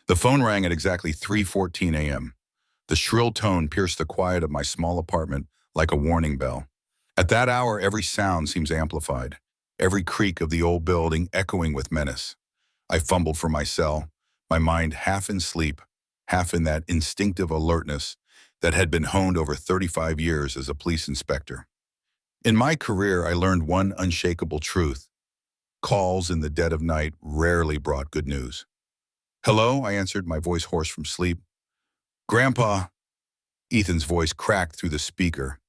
The phone rang at exactly 3:14 a.m. The shrill tone pierced the quiet of my small apartment like a warning bell. At that hour, every sound seems amplified, every creak of the old building echoing with menace. I fumbled for my cell, my mind half in sleep, half in that instinctive alertness that had been honed over 35 years as a police inspector. In my career, I learned one unshakable truth. Calls in the dead of night rarely brought good news. "Hello," I answered, my voice hoarse from sleep. "Grandpa," Ethan's voice cracked through the speaker.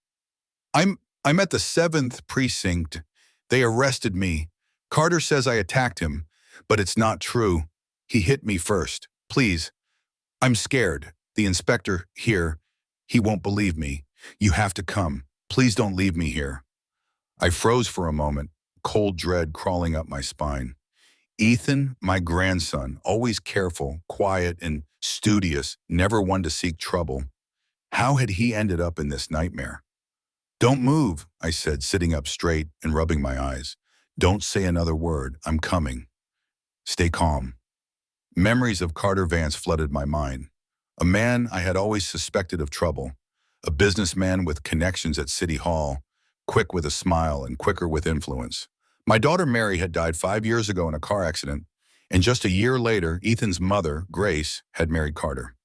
I'm at the 7th precinct. They arrested me. Carter says I attacked him, but it's not true. He hit me first. Please, I'm scared. The inspector here, he won't believe me. You have to come. Please don't leave me here." I froze for a moment, cold dread crawling up my spine. Ethan, my grandson, always careful, quiet, and studious, never one to seek trouble. How had he ended up in this nightmare? "Don't move," I said, sitting up straight and rubbing my eyes. "Don't say another word. I'm coming. Stay calm." Memories of Carter Vance flooded my mind. A man I had always suspected of trouble, a businessman with connections at City Hall, quick with a smile and quicker with influence. My daughter Mary had died 5 years ago in a car accident, and just a year later, Ethan's mother, Grace, had married Carter.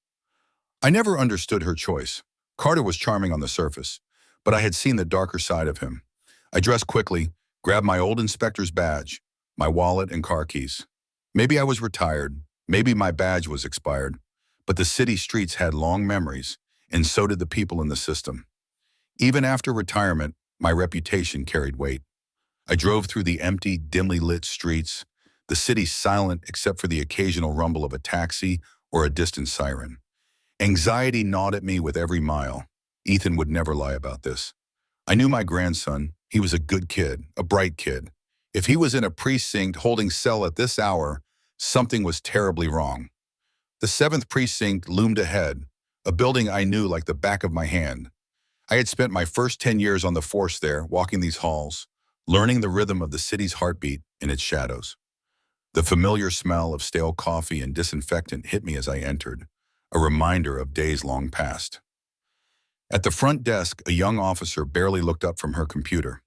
I never understood her choice. Carter was charming on the surface, but I had seen the darker side of him. I dressed quickly, grabbed my old inspector's badge, my wallet and car keys. Maybe I was retired, maybe my badge was expired, but the city streets had long memories, and so did the people in the system. Even after retirement, my reputation carried weight. I drove through the empty, dimly lit streets, the city silent except for the occasional rumble of a taxi or a distant siren. Anxiety gnawed at me with every mile. Ethan would never lie about this. I knew my grandson. He was a good kid, a bright kid. If he was in a precinct holding cell at this hour, something was terribly wrong. The 7th precinct loomed ahead, a building I knew like the back of my hand. I had spent my first 10 years on the force there, walking these halls, learning the rhythm of the city's heartbeat in its shadows. The familiar smell of stale coffee and disinfectant hit me as I entered, a reminder of days long past. At the front desk, a young officer barely looked up from her computer.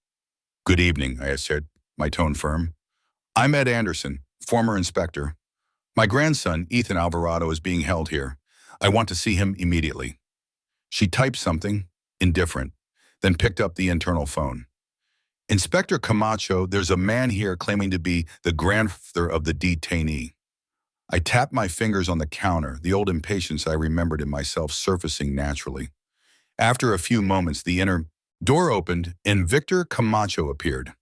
"Good evening," I said, my tone firm. "I'm Ed Anderson, former inspector. My grandson, Ethan Alvarado, is being held here. I want to see him immediately." She typed something, indifferent, then picked up the internal phone. "Inspector Camacho, there's a man here claiming to be the grandfather of the detainee." I tapped my fingers on the counter, the old impatience I remembered in myself surfacing naturally. After a few moments, the inner door opened and Victor Camacho appeared.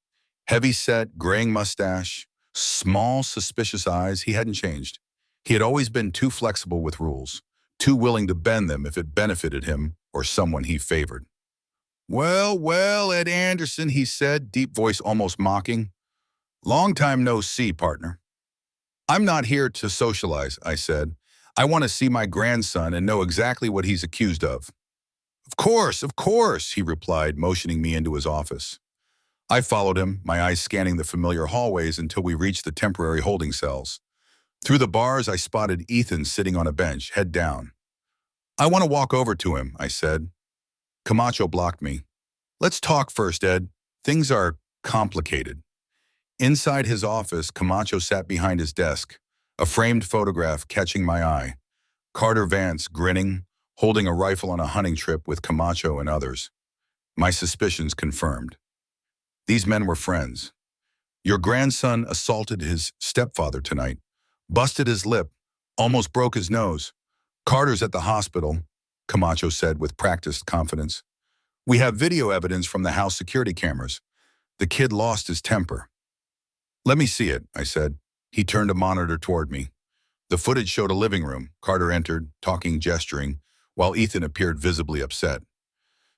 Heavy-set, graying mustache, small, suspicious eyes. He hadn't changed. He had always been too flexible with rules, too willing to bend them if it benefited him or someone he favored. "Well, well, Ed Anderson," he said, deep voice almost mocking. "Long time no see, partner." "I'm not here to socialize," I said. "I want to see my grandson and know exactly what he's accused of." Of course," he replied, motioning me into his office. I followed him, my eyes scanning the familiar hallways until we reached the temporary holding cells. Through the bars, I spotted Ethan sitting on a bench, head down. "I want to walk over to him," I said. Camacho blocked me. "Let's talk first, Ed. Things are complicated." Inside his office, Camacho sat behind his desk, a framed photograph catching my eye. Carter Vance grinning, holding a rifle on a hunting trip with Camacho and others. My suspicions confirmed. These men were friends. "Your grandson assaulted his stepfather tonight, busted his lip, almost broke his nose. Carter's at the hospital," Camacho said with practiced confidence. "We have video evidence from the house security cameras. The kid lost his temper." "Let me see it," I said. He turned a monitor toward me. The footage showed a living room. Carter entered, talking, gesturing, while Ethan appeared visibly upset.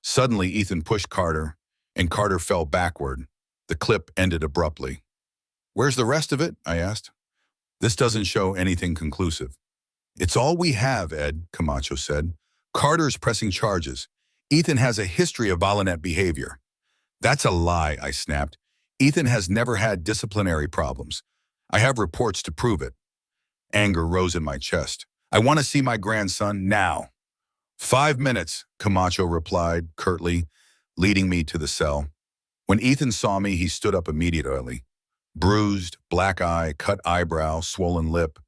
Suddenly, Ethan pushed Carter, and Carter fell backward. The clip ended abruptly. "Where's the rest of it?" I asked. "This doesn't show anything conclusive." "It's all we have, Ed," Camacho said. "Carter's pressing charges. Ethan has a history of violent behavior." "That's a lie," I snapped. "Ethan has never had disciplinary problems. I have reports to prove it." Anger rose in my chest. I want to see my grandson now. 5 minutes, Camacho replied curtly, leading me to the cell. When Ethan saw me, he stood up immediately. Bruised, black eye, cut eyebrow, swollen lip.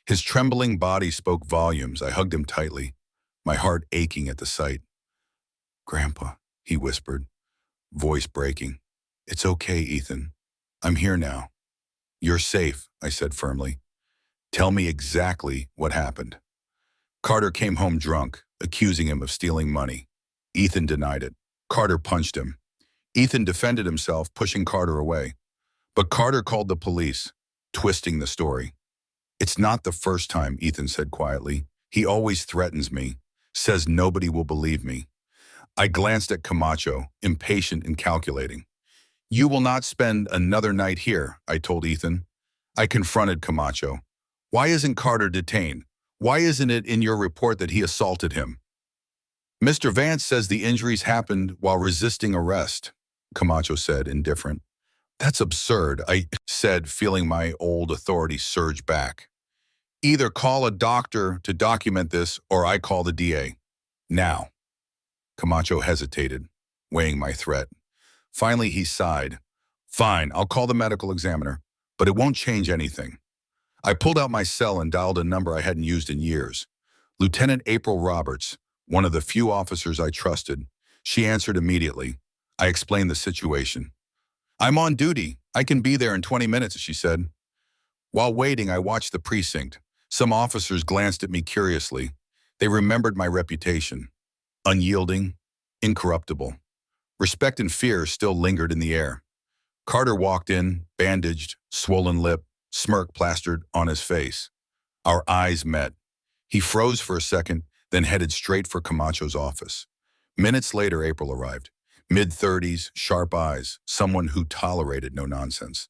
His trembling body spoke volumes. I hugged him tightly, my heart aching at the sight. Grandpa, he whispered, voice breaking. It's okay, Ethan. I'm here now. You're safe, I said firmly. Tell me exactly what happened. Carter came home drunk, accusing him of stealing money. Ethan denied it. Carter punched him. Ethan defended himself, pushing Carter away. But Carter called the police, twisting the story. It's not the first time, Ethan said quietly. He always threatens me, says nobody will believe me. I glanced at Camacho, impatient and calculating. You will not spend another night here, I told Ethan. I confronted Camacho. Why isn't Carter detained? Why isn't it in your report that he assaulted him? Mr. Vance says the injuries happened while resisting arrest, Camacho said, indifferent. That's absurd, I said, feeling my old authority surge back. Either call a doctor to document this or I call the DA. Now. Camacho hesitated, weighing my threat. Finally, he sighed. Fine, I'll call the medical examiner, but it won't change anything. I pulled out my cell and dialed a number I hadn't used in years. Lieutenant April Roberts, one of the few officers I trusted. She answered immediately. I explained the situation. I'm on duty. I can be there in 20 minutes, she said. While waiting, I watched the precinct. Some officers glanced at me curiously. They remembered my reputation. Unyielding, incorruptible. Respect and fear still lingered in the air. Carter walked in, bandaged, swollen lip, smirk plastered on his face. Our eyes met. He froze for a second, then headed straight for Camacho's office. Minutes later, April arrived. Mid-30s, sharp eyes, someone who tolerated no nonsense.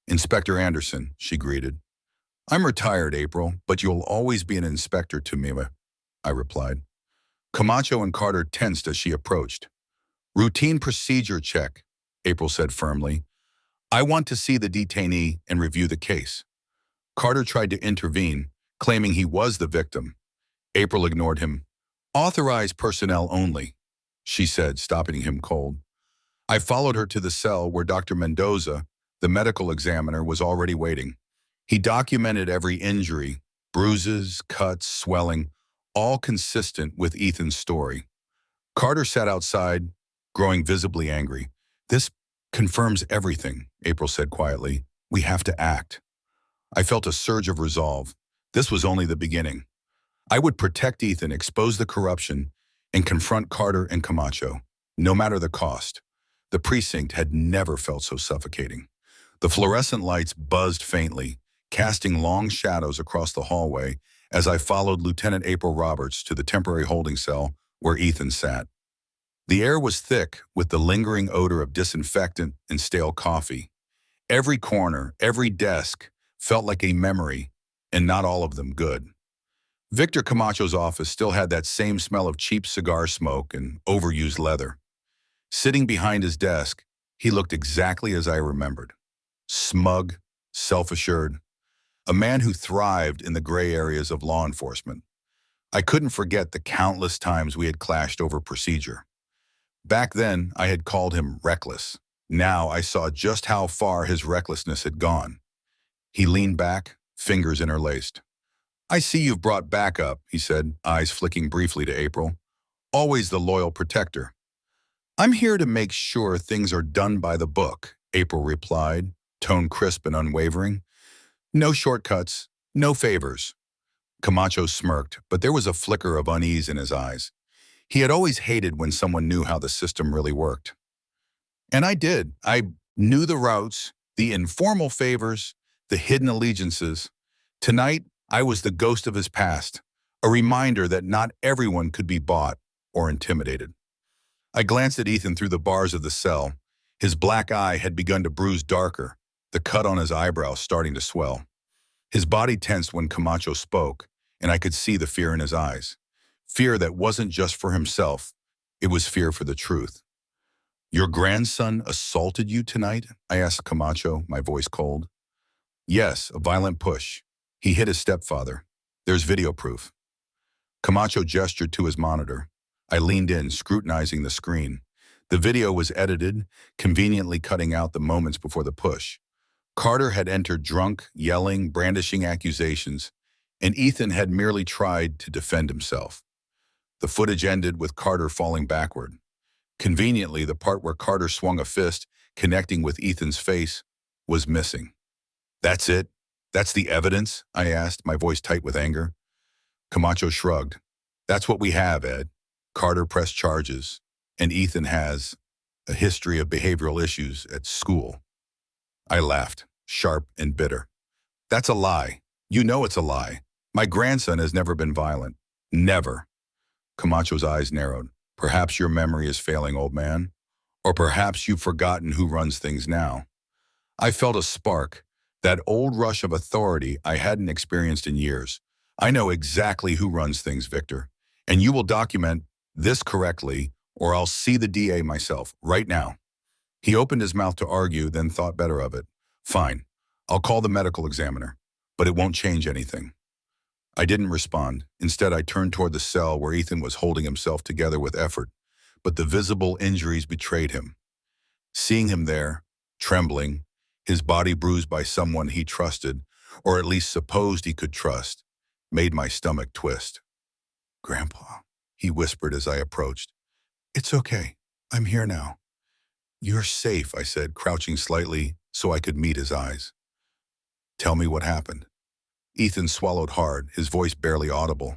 Inspector Anderson, she greeted. I'm retired, April, but you'll always be an inspector to me, I replied. Camacho and Carter tensed as she approached. Routine procedure check, April said firmly. I want to see the detainee and review the case. Carter tried to intervene, claiming he was the victim. April ignored him. Authorized personnel only, she said, stopping him cold. I followed her to the cell where Dr. Mendoza, the medical examiner, was already waiting. He documented every injury, bruises, cuts, swelling, all consistent with Ethan's story. Carter sat outside, growing visibly angry. This confirms everything, April said quietly. We have to act. I felt a surge of resolve. This was only the beginning. I would protect Ethan, expose the corruption, and confront Carter and Camacho, no matter the cost. The precinct had never felt so suffocating. The fluorescent lights buzzed faintly, casting long shadows across the hallway as I followed Lieutenant April Roberts to the temporary holding cell where Ethan sat. The air was thick with the lingering odor of disinfectant and stale coffee. Every corner, every desk felt like a memory, and not all of them good. Victor Camacho's office still had that same smell of cheap cigar smoke and overused leather. Sitting behind his desk, he looked exactly as I remembered. Smug, self-assured, a man who thrived in the gray areas of law enforcement. I couldn't forget the countless times we had clashed over procedure. Back then, I had called him reckless. Now I saw just how far his recklessness had gone. He leaned back, fingers interlaced. I see you've brought backup, he said, eyes flicking briefly to April. Always the loyal protector. I'm here to make sure things are done by the book, April replied, tone crisp and unwavering. No shortcuts, no favors. Camacho smirked, but there was a flicker of unease in his eyes. He had always hated when someone knew how the system really worked. And I did. I knew the routes, the informal favors, the hidden allegiances. Tonight, I was the ghost of his past, a reminder that not everyone could be bought or intimidated. I glanced at Ethan through the bars of the cell. His black eye had begun to bruise darker, the cut on his eyebrow starting to swell. His body tensed when Camacho spoke, and I could see the fear in his eyes. Fear that wasn't just for himself, it was fear for the truth. Your grandson assaulted you tonight? I asked Camacho, my voice cold. Yes, a violent push. He hit his stepfather. There's video proof. Camacho gestured to his monitor. I leaned in, scrutinizing the screen. The video was edited, conveniently cutting out the moments before the push. Carter had entered drunk, yelling, brandishing accusations, and Ethan had merely tried to defend himself. The footage ended with Carter falling backward. Conveniently, the part where Carter swung a fist, connecting with Ethan's face, was missing. That's it? That's the evidence? I asked, my voice tight with anger. Camacho shrugged. That's what we have, Ed. Carter pressed charges, and Ethan has a history of behavioral issues at school. I laughed, sharp and bitter. That's a lie. You know it's a lie. My grandson has never been violent. Never. Camacho's eyes narrowed. Perhaps your memory is failing, old man. Or perhaps you've forgotten who runs things now. I felt a spark, that old rush of authority I hadn't experienced in years. I know exactly who runs things, Victor. And you will document this correctly, or I'll see the DA myself, right now. He opened his mouth to argue, then thought better of it. Fine, I'll call the medical examiner, but it won't change anything. I didn't respond. Instead, I turned toward the cell where Ethan was holding himself together with effort, but the visible injuries betrayed him. Seeing him there, trembling, his body bruised by someone he trusted, or at least supposed he could trust, made my stomach twist. Grandpa, he whispered as I approached. It's okay. I'm here now. You're safe, I said, crouching slightly so I could meet his eyes. Tell me what happened. Ethan swallowed hard, his voice barely audible.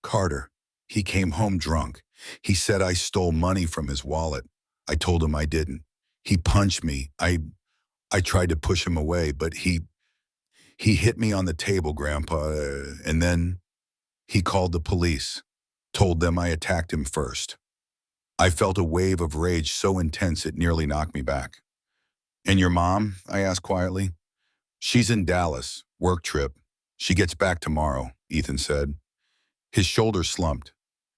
Carter, he came home drunk. He said I stole money from his wallet. I told him I didn't. He punched me. I tried to push him away, but he hit me on the table, Grandpa, and then he called the police, told them I attacked him first. I felt a wave of rage so intense it nearly knocked me back. And your mom? I asked quietly. She's in Dallas, work trip. She gets back tomorrow, Ethan said. His shoulders slumped.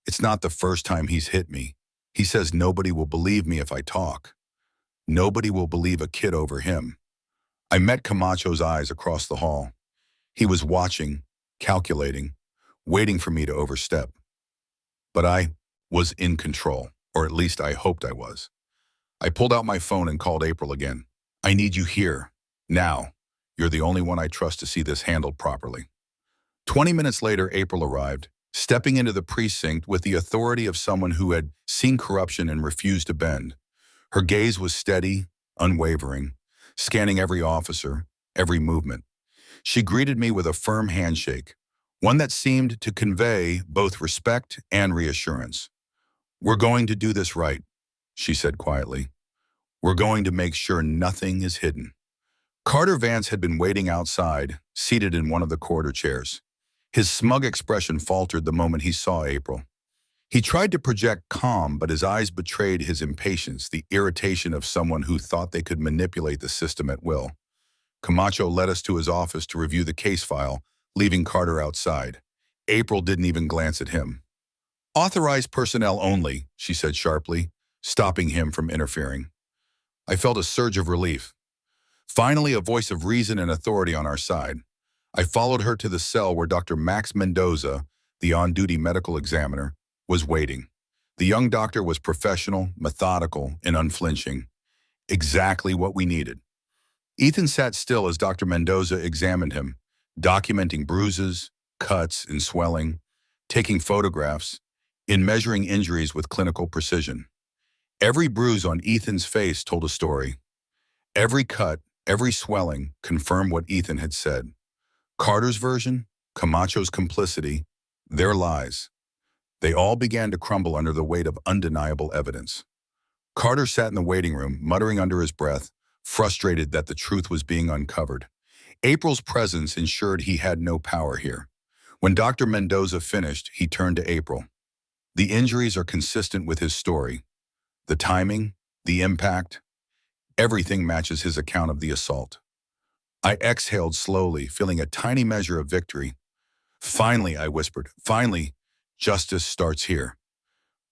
It's not the first time he's hit me. He says nobody will believe me if I talk. Nobody will believe a kid over him. I met Camacho's eyes across the hall. He was watching, calculating, waiting for me to overstep. But I was in control, or at least I hoped I was. I pulled out my phone and called April again. I need you here, now. You're the only one I trust to see this handled properly. 20 minutes later, April arrived, stepping into the precinct with the authority of someone who had seen corruption and refused to bend. Her gaze was steady, unwavering, scanning every officer, every movement. She greeted me with a firm handshake, one that seemed to convey both respect and reassurance. We're going to do this right, she said quietly. We're going to make sure nothing is hidden. Carter Vance had been waiting outside, seated in one of the corridor chairs. His smug expression faltered the moment he saw April. He tried to project calm, but his eyes betrayed his impatience, the irritation of someone who thought they could manipulate the system at will. Camacho led us to his office to review the case file, leaving Carter outside. April didn't even glance at him. Authorized personnel only, she said sharply, stopping him from interfering. I felt a surge of relief. Finally, a voice of reason and authority on our side. I followed her to the cell where Dr. Max Mendoza, the on-duty medical examiner, was waiting. The young doctor was professional, methodical, and unflinching. Exactly what we needed. Ethan sat still as Dr. Mendoza examined him, documenting bruises, cuts, and swelling, taking photographs, and measuring injuries with clinical precision. Every bruise on Ethan's face told a story. Every cut, every swelling confirmed what Ethan had said. Carter's version, Camacho's complicity, their lies. They all began to crumble under the weight of undeniable evidence. Carter sat in the waiting room, muttering under his breath, frustrated that the truth was being uncovered. April's presence ensured he had no power here. When Dr. Mendoza finished, he turned to April. The injuries are consistent with his story. The timing, the impact, everything matches his account of the assault. I exhaled slowly, feeling a tiny measure of victory. Finally, I whispered, finally, justice starts here.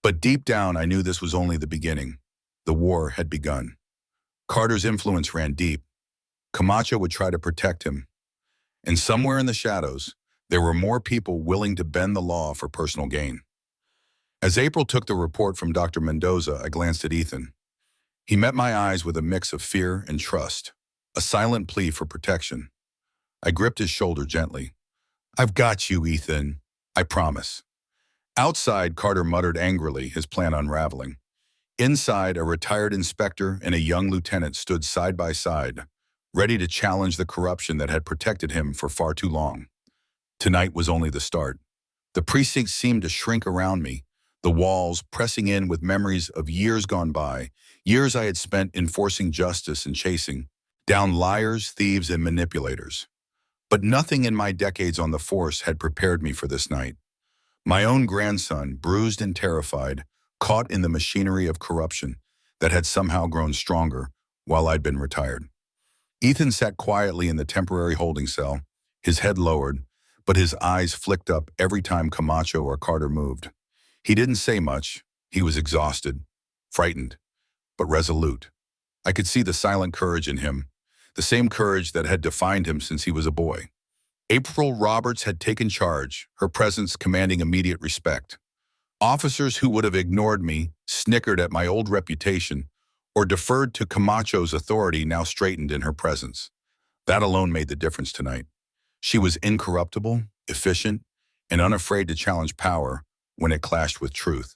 But deep down, I knew this was only the beginning. The war had begun. Carter's influence ran deep. Camacho would try to protect him. And somewhere in the shadows, There were more people willing to bend the law for personal gain. As April took the report from Dr. Mendoza, I glanced at Ethan. He met my eyes with a mix of fear and trust, a silent plea for protection. I gripped his shoulder gently. "I've got you, Ethan. I promise." Outside, Carter muttered angrily, his plan unraveling. Inside, a retired inspector and a young lieutenant stood side by side, ready to challenge the corruption that had protected him for far too long. Tonight was only the start. The precinct seemed to shrink around me, the walls pressing in with memories of years gone by, years I had spent enforcing justice and chasing down liars, thieves, and manipulators. But nothing in my decades on the force had prepared me for this night. My own grandson, bruised and terrified, caught in the machinery of corruption that had somehow grown stronger while I'd been retired. Ethan sat quietly in the temporary holding cell, his head lowered, but his eyes flicked up every time Camacho or Carter moved. He didn't say much. He was exhausted, frightened, but resolute. I could see the silent courage in him, the same courage that had defined him since he was a boy. April Roberts had taken charge, her presence commanding immediate respect. Officers who would have ignored me, snickered at my old reputation, or deferred to Camacho's authority now straightened in her presence. That alone made the difference tonight. She was incorruptible, efficient, and unafraid to challenge power when it clashed with truth.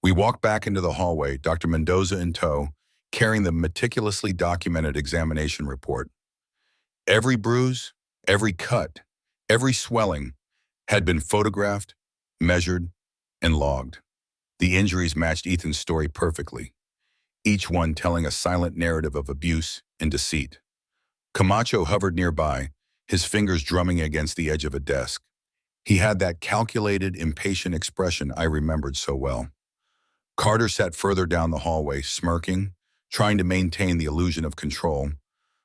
We walked back into the hallway, Dr. Mendoza in tow, carrying the meticulously documented examination report. Every bruise, every cut, every swelling had been photographed, measured, and logged. The injuries matched Ethan's story perfectly, each one telling a silent narrative of abuse and deceit. Camacho hovered nearby, his fingers drumming against the edge of a desk. He had that calculated, impatient expression I remembered so well. Carter sat further down the hallway, smirking, trying to maintain the illusion of control,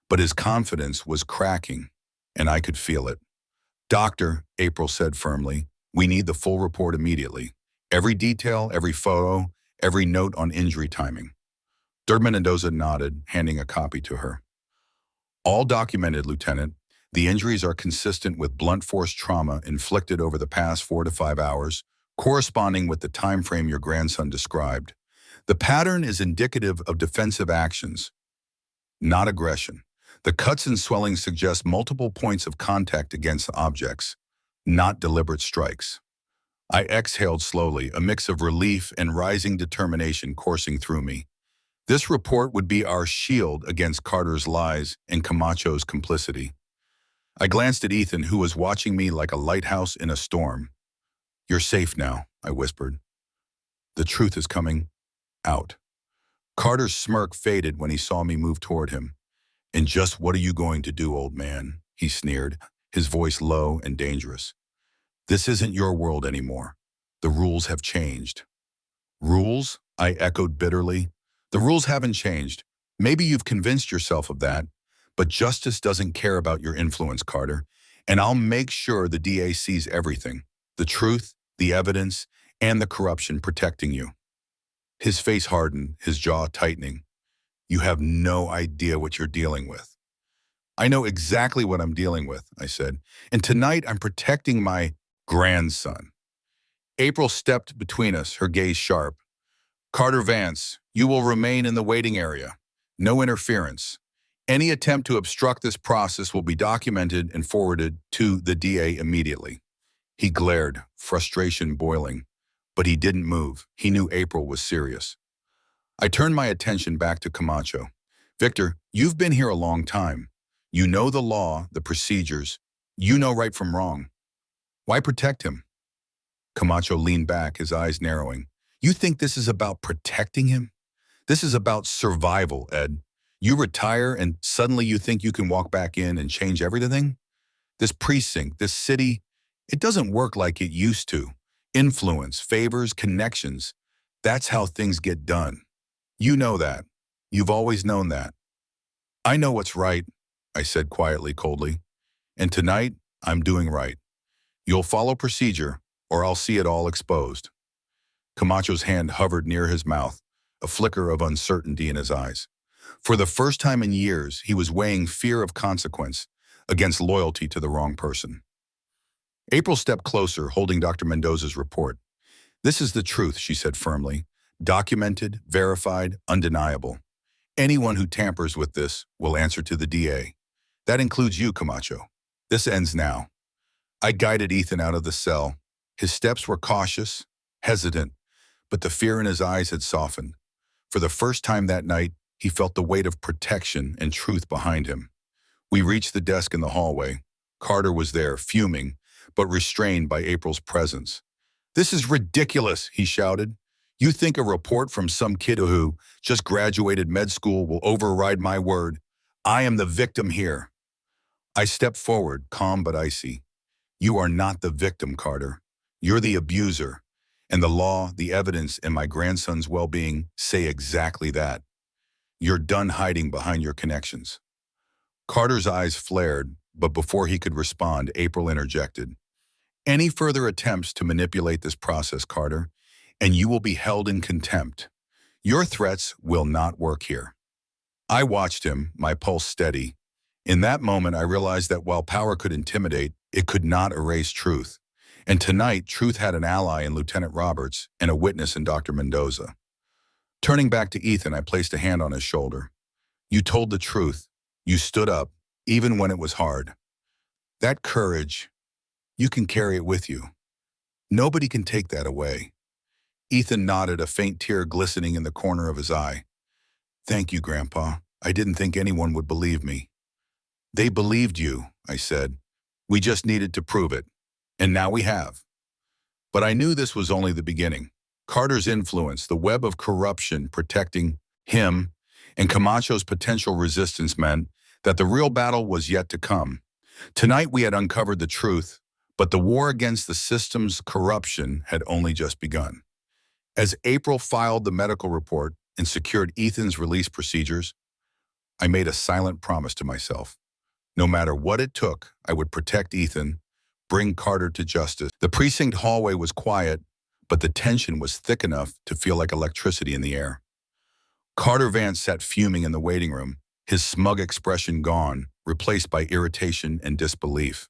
but his confidence was cracking, and I could feel it. "Doctor," April said firmly, "we need the full report immediately. Every detail, every photo, every note on injury timing." Dr. Mendoza nodded, handing a copy to her. "All documented, Lieutenant. The injuries are consistent with blunt force trauma inflicted over the past 4 to 5 hours, corresponding with the time frame your grandson described. The pattern is indicative of defensive actions, not aggression. The cuts and swelling suggest multiple points of contact against objects, not deliberate strikes." I exhaled slowly, a mix of relief and rising determination coursing through me. This report would be our shield against Carter's lies and Camacho's complicity. I glanced at Ethan, who was watching me like a lighthouse in a storm. "You're safe now," I whispered. "The truth is coming out." Carter's smirk faded when he saw me move toward him. "And just what are you going to do, old man?" he sneered, his voice low and dangerous. "This isn't your world anymore. The rules have changed." "Rules?" I echoed bitterly. "The rules haven't changed. Maybe you've convinced yourself of that, but justice doesn't care about your influence, Carter, and I'll make sure the DA sees everything, the truth, the evidence, and the corruption protecting you." His face hardened, his jaw tightening. "You have no idea what you're dealing with." "I know exactly what I'm dealing with," I said, "and tonight I'm protecting my grandson." April stepped between us, her gaze sharp. "Carter Vance, you will remain in the waiting area. No interference. Any attempt to obstruct this process will be documented and forwarded to the DA immediately." He glared, frustration boiling, but he didn't move. He knew April was serious. I turned my attention back to Camacho. "Victor, you've been here a long time. You know the law, the procedures. You know right from wrong. Why protect him?" Camacho leaned back, his eyes narrowing. "You think this is about protecting him? This is about survival, Ed. You retire and suddenly you think you can walk back in and change everything? This precinct, this city, it doesn't work like it used to. Influence, favors, connections. That's how things get done. You know that. You've always known that." "I know what's right," I said quietly, coldly. "And tonight, I'm doing right. You'll follow procedure, or I'll see it all exposed." Camacho's hand hovered near his mouth, a flicker of uncertainty in his eyes. For the first time in years, he was weighing fear of consequence against loyalty to the wrong person. April stepped closer, holding Dr. Mendoza's report. This is the truth, she said firmly. Documented, verified, undeniable. Anyone who tampers with this will answer to the DA. That includes you, Camacho. This ends now. I guided Ethan out of the cell. His steps were cautious, hesitant, but the fear in his eyes had softened. For the first time that night, he felt the weight of protection and truth behind him. We reached the desk in the hallway. Carter was there, fuming, but restrained by April's presence. "This is ridiculous," he shouted. "You think a report from some kid who just graduated med school will override my word? I am the victim here." I stepped forward, calm but icy. "You are not the victim, Carter. You're the abuser. And the law, the evidence, and my grandson's well-being say exactly that. You're done hiding behind your connections." Carter's eyes flared, but before he could respond, April interjected. "Any further attempts to manipulate this process, Carter, and you will be held in contempt. Your threats will not work here." I watched him, my pulse steady. In that moment, I realized that while power could intimidate, it could not erase truth. And tonight, truth had an ally in Lieutenant Roberts and a witness in Dr. Mendoza. Turning back to Ethan, I placed a hand on his shoulder. "You told the truth. You stood up, even when it was hard. That courage, you can carry it with you. Nobody can take that away." Ethan nodded, a faint tear glistening in the corner of his eye. "Thank you, Grandpa. I didn't think anyone would believe me." "They believed you," I said. "We just needed to prove it. And now we have." But I knew this was only the beginning. Carter's influence, the web of corruption protecting him, and Camacho's potential resistance meant that the real battle was yet to come. Tonight we had uncovered the truth, but the war against the system's corruption had only just begun. As April filed the medical report and secured Ethan's release procedures, I made a silent promise to myself. No matter what it took, I would protect Ethan, bring Carter to justice. The precinct hallway was quiet, but the tension was thick enough to feel like electricity in the air. Carter Vance sat fuming in the waiting room, his smug expression gone, replaced by irritation and disbelief.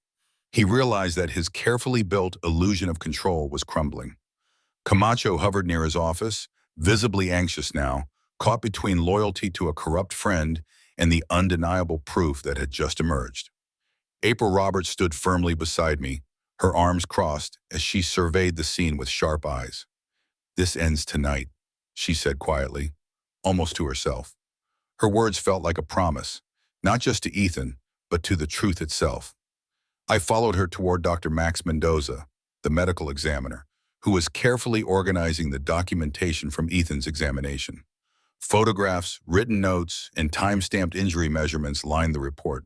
He realized that his carefully built illusion of control was crumbling. Camacho hovered near his office, visibly anxious now, caught between loyalty to a corrupt friend and the undeniable proof that had just emerged. April Roberts stood firmly beside me, her arms crossed as she surveyed the scene with sharp eyes. "This ends tonight," she said quietly, almost to herself. Her words felt like a promise, not just to Ethan, but to the truth itself. I followed her toward Dr. Max Mendoza, the medical examiner, who was carefully organizing the documentation from Ethan's examination. Photographs, written notes, and time-stamped injury measurements lined the report.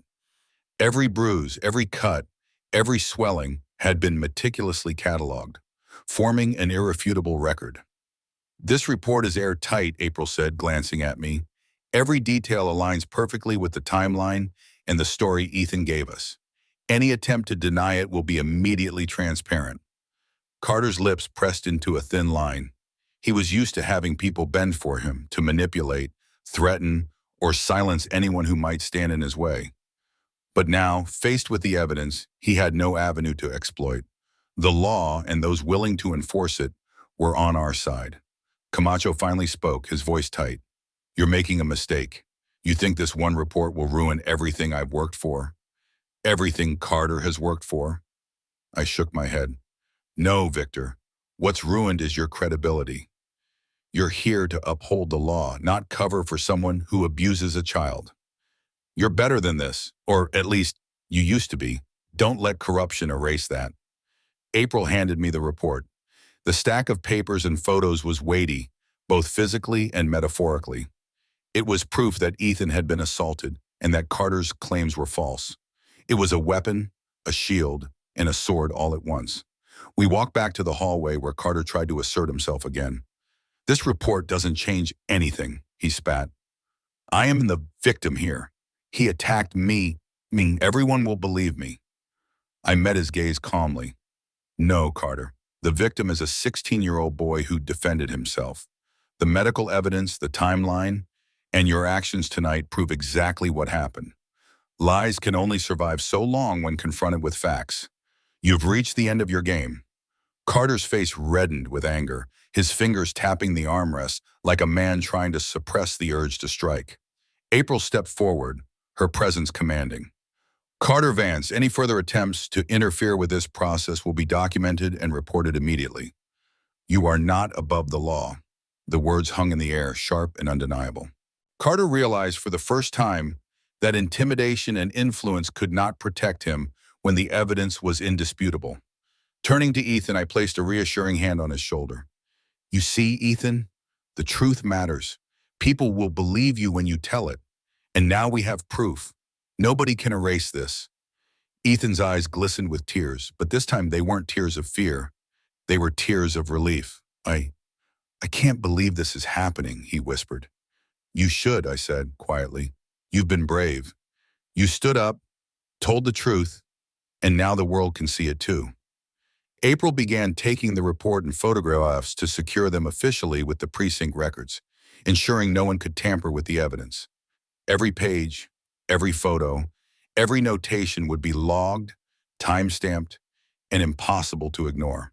Every bruise, every cut, every swelling had been meticulously cataloged, forming an irrefutable record. "This report is airtight," April said, glancing at me. "Every detail aligns perfectly with the timeline and the story Ethan gave us. Any attempt to deny it will be immediately transparent." Carter's lips pressed into a thin line. He was used to having people bend for him, to manipulate, threaten, or silence anyone who might stand in his way. But now, faced with the evidence, he had no avenue to exploit. The law and those willing to enforce it were on our side. Camacho finally spoke, his voice tight. "You're making a mistake. You think this one report will ruin everything I've worked for? Everything Carter has worked for?" I shook my head. "No, Victor. What's ruined is your credibility. You're here to uphold the law, not cover for someone who abuses a child. You're better than this, or at least you used to be. Don't let corruption erase that." April handed me the report. The stack of papers and photos was weighty, both physically and metaphorically. It was proof that Ethan had been assaulted and that Carter's claims were false. It was a weapon, a shield, and a sword all at once. We walked back to the hallway where Carter tried to assert himself again. "This report doesn't change anything," he spat. "I am the victim here. He attacked me. Everyone will believe me." I met his gaze calmly. "No, Carter. The victim is a 16-year-old boy who defended himself. The medical evidence, the timeline, and your actions tonight prove exactly what happened. Lies can only survive so long when confronted with facts. You've reached the end of your game. Carter's face reddened with anger, his fingers tapping the armrest like a man trying to suppress the urge to strike. April stepped forward, her presence commanding. Carter Vance, any further attempts to interfere with this process will be documented and reported immediately. You are not above the law. The words hung in the air, sharp and undeniable. Carter realized for the first time that intimidation and influence could not protect him when the evidence was indisputable. Turning to Ethan, I placed a reassuring hand on his shoulder. You see, Ethan, the truth matters. People will believe you when you tell it. And now we have proof. Nobody can erase this. Ethan's eyes glistened with tears, but this time they weren't tears of fear. They were tears of relief. I can't believe this is happening, he whispered. You should, I said quietly. You've been brave. You stood up, told the truth, and now the world can see it too. April began taking the report and photographs to secure them officially with the precinct records, ensuring no one could tamper with the evidence. Every page, every photo, every notation would be logged, time-stamped, and impossible to ignore.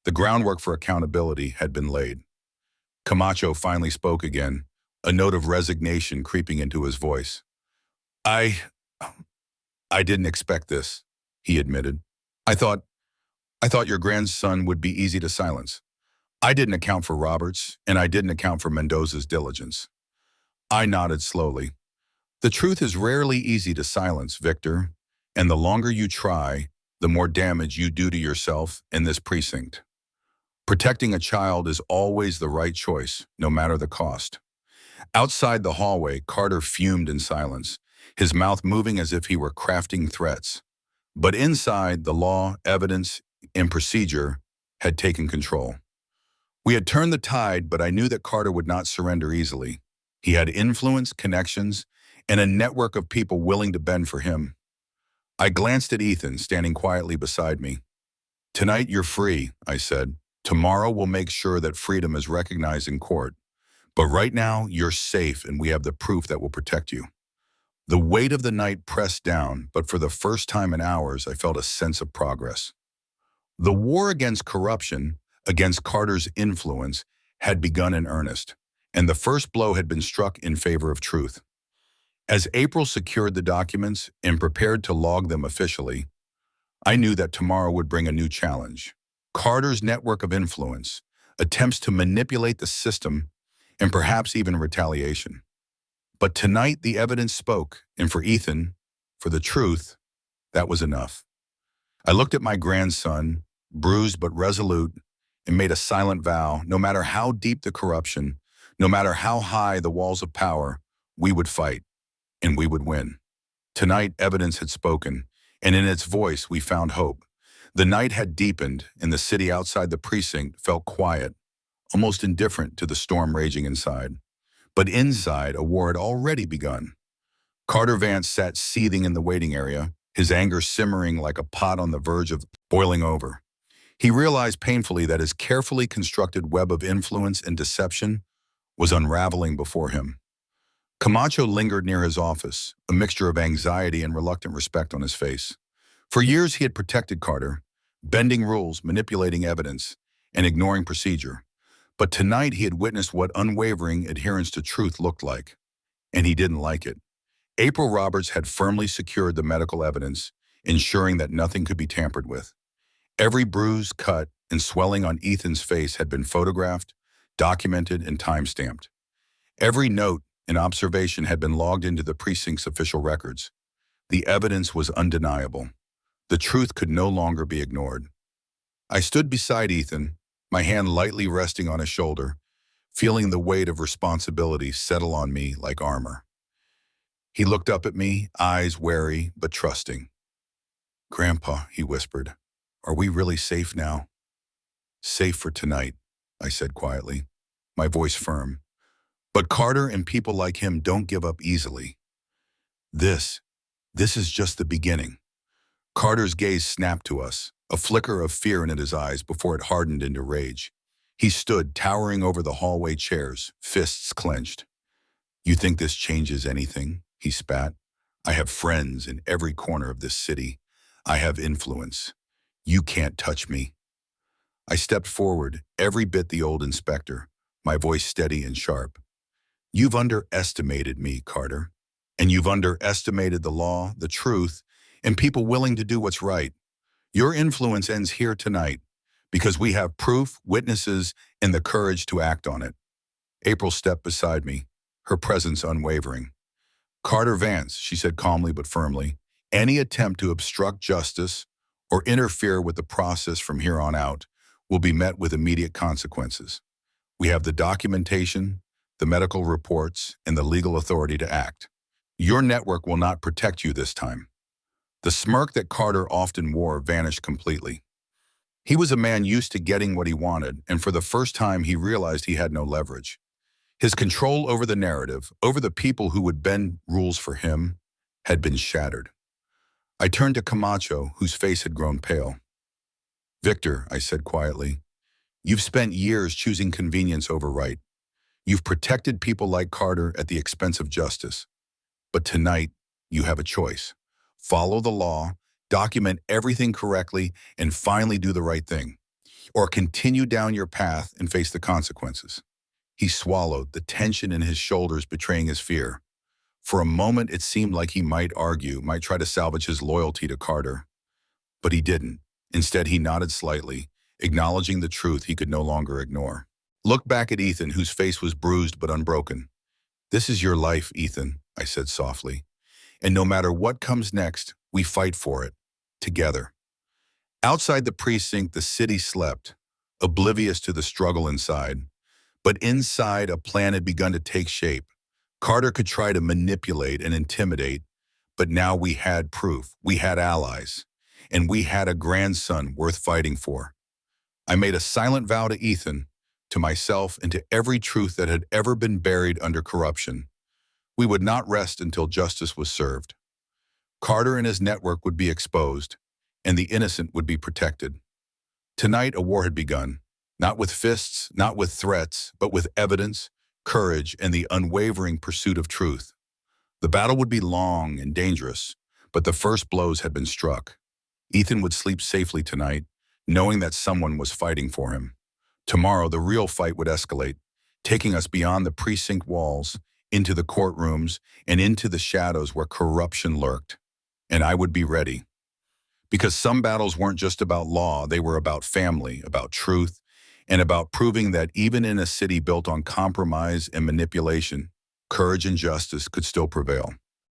The groundwork for accountability had been laid. Camacho finally spoke again, a note of resignation creeping into his voice. I didn't expect this, he admitted. I thought your grandson would be easy to silence. I didn't account for Roberts, and I didn't account for Mendoza's diligence. I nodded slowly. The truth is rarely easy to silence, Victor, and the longer you try, the more damage you do to yourself in this precinct. Protecting a child is always the right choice, no matter the cost. Outside the hallway, Carter fumed in silence, his mouth moving as if he were crafting threats. But inside, the law, evidence, and procedure had taken control. We had turned the tide, but I knew that Carter would not surrender easily. He had influence, connections, and a network of people willing to bend for him. I glanced at Ethan, standing quietly beside me. Tonight you're free, I said. Tomorrow we'll make sure that freedom is recognized in court. But right now, you're safe and we have the proof that will protect you. The weight of the night pressed down, but for the first time in hours, I felt a sense of progress. The war against corruption, against Carter's influence, had begun in earnest, and the first blow had been struck in favor of truth. As April secured the documents and prepared to log them officially, I knew that tomorrow would bring a new challenge. Carter's network of influence, attempts to manipulate the system, and perhaps even retaliation. But tonight the evidence spoke, and for Ethan, for the truth, that was enough. I looked at my grandson, bruised but resolute, and made a silent vow, no matter how deep the corruption, no matter how high the walls of power, we would fight, and we would win. Tonight evidence had spoken, and in its voice we found hope. The night had deepened, and the city outside the precinct felt quiet, almost indifferent to the storm raging inside. But inside, a war had already begun. Carter Vance sat seething in the waiting area, his anger simmering like a pot on the verge of boiling over. He realized painfully that his carefully constructed web of influence and deception was unraveling before him. Camacho lingered near his office, a mixture of anxiety and reluctant respect on his face. For years he had protected Carter, bending rules, manipulating evidence, and ignoring procedure. But tonight he had witnessed what unwavering adherence to truth looked like, and he didn't like it. April Roberts had firmly secured the medical evidence, ensuring that nothing could be tampered with. Every bruise, cut, and swelling on Ethan's face had been photographed, documented, and time-stamped. Every note and observation had been logged into the precinct's official records. The evidence was undeniable. The truth could no longer be ignored. I stood beside Ethan, my hand lightly resting on his shoulder, feeling the weight of responsibility settle on me like armor. He looked up at me, eyes wary but trusting. "Grandpa," he whispered, "are we really safe now?" "Safe for tonight," I said quietly, my voice firm. "But Carter and people like him don't give up easily. This is just the beginning." Carter's gaze snapped to us, a flicker of fear in his eyes before it hardened into rage. He stood towering over the hallway chairs, fists clenched. "You think this changes anything?" he spat. "I have friends in every corner of this city. I have influence. You can't touch me. I stepped forward, every bit the old inspector, my voice steady and sharp. You've underestimated me, Carter. And you've underestimated the law, the truth, and people willing to do what's right. Your influence ends here tonight because we have proof, witnesses, and the courage to act on it. April stepped beside me, her presence unwavering. Carter Vance, she said calmly but firmly, any attempt to obstruct justice or interfere with the process from here on out will be met with immediate consequences. We have the documentation, the medical reports, and the legal authority to act. Your network will not protect you this time. The smirk that Carter often wore vanished completely. He was a man used to getting what he wanted, and for the first time he realized he had no leverage. His control over the narrative, over the people who would bend rules for him, had been shattered. I turned to Camacho, whose face had grown pale. Victor, I said quietly, you've spent years choosing convenience over right. You've protected people like Carter at the expense of justice. But tonight, you have a choice. Follow the law, document everything correctly, and finally do the right thing. Or continue down your path and face the consequences. He swallowed, the tension in his shoulders betraying his fear. For a moment, it seemed like he might argue, might try to salvage his loyalty to Carter. But he didn't. Instead, he nodded slightly, acknowledging the truth he could no longer ignore. Looked back at Ethan, whose face was bruised but unbroken. This is your life, Ethan, I said softly. And no matter what comes next, we fight for it, together. Outside the precinct, the city slept, oblivious to the struggle inside. But inside, a plan had begun to take shape. Carter could try to manipulate and intimidate, but now we had proof, we had allies, and we had a grandson worth fighting for. I made a silent vow to Ethan, to myself, and to every truth that had ever been buried under corruption. We would not rest until justice was served. Carter and his network would be exposed, and the innocent would be protected. Tonight, a war had begun, not with fists, not with threats, but with evidence, courage, and the unwavering pursuit of truth. The battle would be long and dangerous, but the first blows had been struck. Ethan would sleep safely tonight, knowing that someone was fighting for him. Tomorrow, the real fight would escalate, taking us beyond the precinct walls, into the courtrooms, and into the shadows where corruption lurked. And I would be ready. Because some battles weren't just about law, they were about family, about truth, and about proving that even in a city built on compromise and manipulation, courage and justice could still prevail.